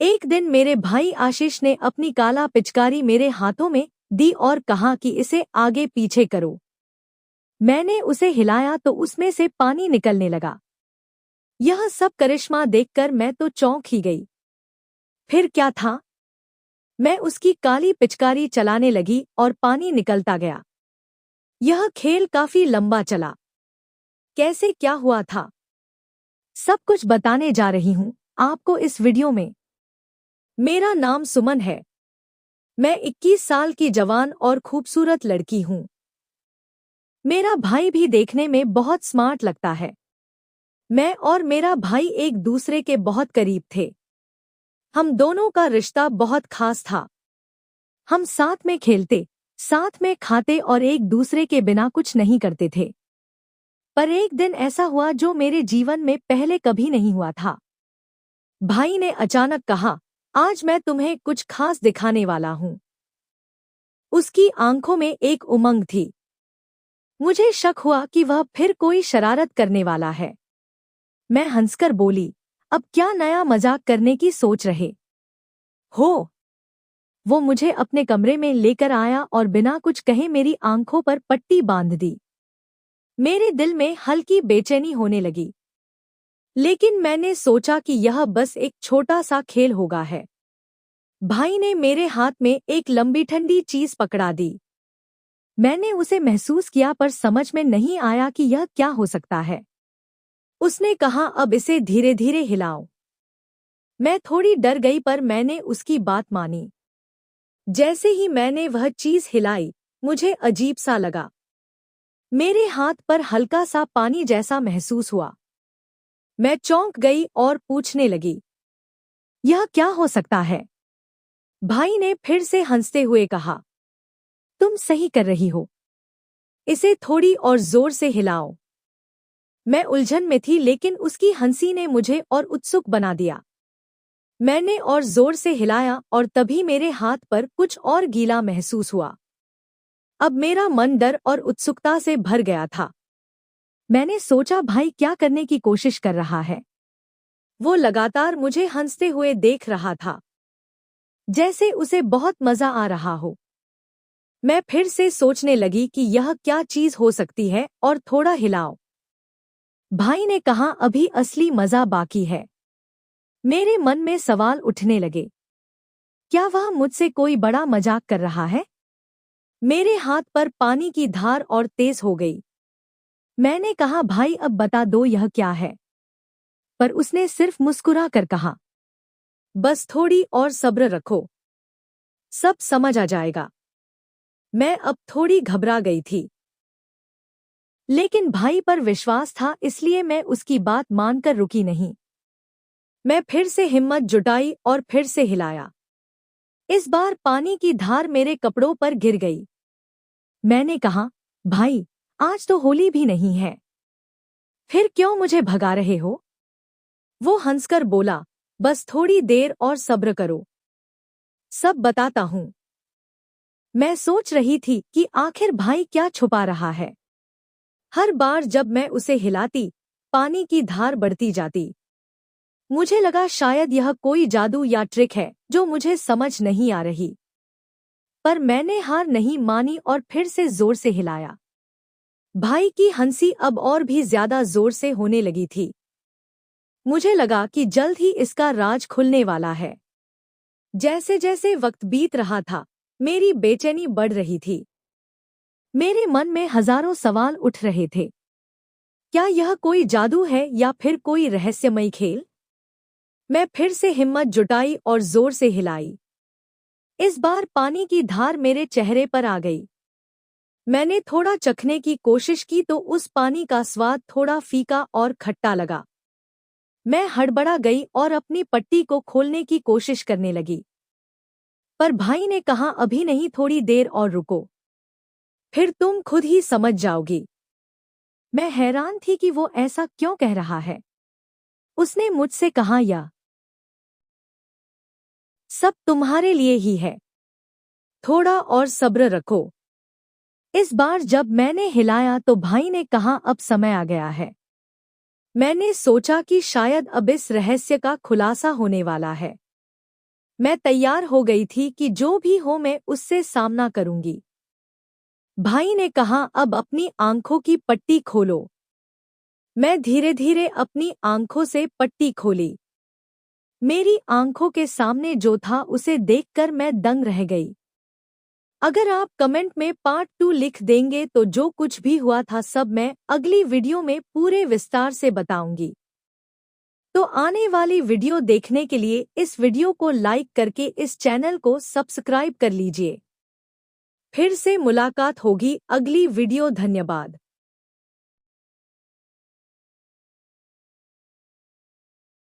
एक दिन मेरे भाई आशीष ने अपनी काला पिचकारी मेरे हाथों में दी और कहा कि इसे आगे पीछे करो। मैंने उसे हिलाया तो उसमें से पानी निकलने लगा। यह सब करिश्मा देखकर मैं तो चौंक ही गई। फिर क्या था? मैं उसकी काली पिचकारी चलाने लगी और पानी निकलता गया। यह खेल काफी लंबा चला। कैसे क्या हुआ था, सब कुछ बताने जा रही हूं आपको इस वीडियो में। मेरा नाम सुमन है। मैं 21 साल की जवान और खूबसूरत लड़की हूं। मेरा भाई भी देखने में बहुत स्मार्ट लगता है। मैं और मेरा भाई एक दूसरे के बहुत करीब थे। हम दोनों का रिश्ता बहुत खास था। हम साथ में खेलते, साथ में खाते और एक दूसरे के बिना कुछ नहीं करते थे। पर एक दिन ऐसा हुआ जो मेरे जीवन में पहले कभी नहीं हुआ था। भाई ने अचानक कहा, आज मैं तुम्हें कुछ खास दिखाने वाला हूं। उसकी आंखों में एक उमंग थी। मुझे शक हुआ कि वह फिर कोई शरारत करने वाला है। मैं हंसकर बोली, अब क्या नया मजाक करने की सोच रहे हो? वो मुझे अपने कमरे में लेकर आया और बिना कुछ कहे मेरी आंखों पर पट्टी बांध दी। मेरे दिल में हल्की बेचैनी होने लगी, लेकिन मैंने सोचा कि यह बस एक छोटा सा खेल होगा है। भाई ने मेरे हाथ में एक लंबी ठंडी चीज पकड़ा दी। मैंने उसे महसूस किया पर समझ में नहीं आया कि यह क्या हो सकता है। उसने कहा, अब इसे धीरे धीरे हिलाओ। मैं थोड़ी डर गई पर मैंने उसकी बात मानी। जैसे ही मैंने वह चीज हिलाई, मुझे अजीब सा लगा। मेरे हाथ पर हल्का सा पानी जैसा महसूस हुआ। मैं चौंक गई और पूछने लगी, यह क्या हो सकता है? भाई ने फिर से हंसते हुए कहा, तुम सही कर रही हो, इसे थोड़ी और जोर से हिलाओ। मैं उलझन में थी, लेकिन उसकी हंसी ने मुझे और उत्सुक बना दिया। मैंने और जोर से हिलाया और तभी मेरे हाथ पर कुछ और गीला महसूस हुआ। अब मेरा मन डर और उत्सुकता से भर गया था। मैंने सोचा, भाई क्या करने की कोशिश कर रहा है? वो लगातार मुझे हंसते हुए देख रहा था, जैसे उसे बहुत मजा आ रहा हो। मैं फिर से सोचने लगी कि यह क्या चीज हो सकती है और थोड़ा हिलाओ। भाई ने कहा, अभी असली मजा बाकी है। मेरे मन में सवाल उठने लगे, क्या वह मुझसे कोई बड़ा मजाक कर रहा है? मेरे हाथ पर पानी की धार और तेज हो गई। मैंने कहा, भाई अब बता दो यह क्या है? पर उसने सिर्फ मुस्कुरा कर कहा, बस थोड़ी और सब्र रखो, सब समझ आ जाएगा। मैं अब थोड़ी घबरा गई थी, लेकिन भाई पर विश्वास था, इसलिए मैं उसकी बात मानकर रुकी नहीं। मैं फिर से हिम्मत जुटाई और फिर से हिलाया। इस बार पानी की धार मेरे कपड़ों पर गिर गई। मैंने कहा, भाई आज तो होली भी नहीं है, फिर क्यों मुझे भगा रहे हो? वो हंसकर बोला, बस थोड़ी देर और सब्र करो, सब बताता हूं। मैं सोच रही थी कि आखिर भाई क्या छुपा रहा है। हर बार जब मैं उसे हिलाती, पानी की धार बढ़ती जाती। मुझे लगा शायद यह कोई जादू या ट्रिक है जो मुझे समझ नहीं आ रही। पर मैंने हार नहीं मानी और फिर से जोर से हिलाया। भाई की हंसी अब और भी ज्यादा जोर से होने लगी थी। मुझे लगा कि जल्द ही इसका राज खुलने वाला है। जैसे जैसे वक्त बीत रहा था, मेरी बेचैनी बढ़ रही थी। मेरे मन में हजारों सवाल उठ रहे थे। क्या यह कोई जादू है या फिर कोई रहस्यमयी खेल? मैं फिर से हिम्मत जुटाई और जोर से हिलाई। इस बार पानी की धार मेरे चेहरे पर आ गई। मैंने थोड़ा चखने की कोशिश की तो उस पानी का स्वाद थोड़ा फीका और खट्टा लगा। मैं हड़बड़ा गई और अपनी पट्टी को खोलने की कोशिश करने लगी। पर भाई ने कहा, अभी नहीं, थोड़ी देर और रुको, फिर तुम खुद ही समझ जाओगी। मैं हैरान थी कि वो ऐसा क्यों कह रहा है। उसने मुझसे कहा, यह सब तुम्हारे लिए ही है, थोड़ा और सब्र रखो। इस बार जब मैंने हिलाया तो भाई ने कहा, अब समय आ गया है। मैंने सोचा कि शायद अब इस रहस्य का खुलासा होने वाला है। मैं तैयार हो गई थी कि जो भी हो मैं उससे सामना करूंगी। भाई ने कहा, अब अपनी आंखों की पट्टी खोलो। मैं धीरे धीरे अपनी आंखों से पट्टी खोली। मेरी आंखों के सामने जो था उसे देखकर मैं दंग रह गई। अगर आप कमेंट में पार्ट 2 लिख देंगे तो जो कुछ भी हुआ था सब मैं अगली वीडियो में पूरे विस्तार से बताऊंगी। तो आने वाली वीडियो देखने के लिए इस वीडियो को लाइक करके इस चैनल को सब्सक्राइब कर लीजिए। फिर से मुलाकात होगी अगली वीडियो। धन्यवाद।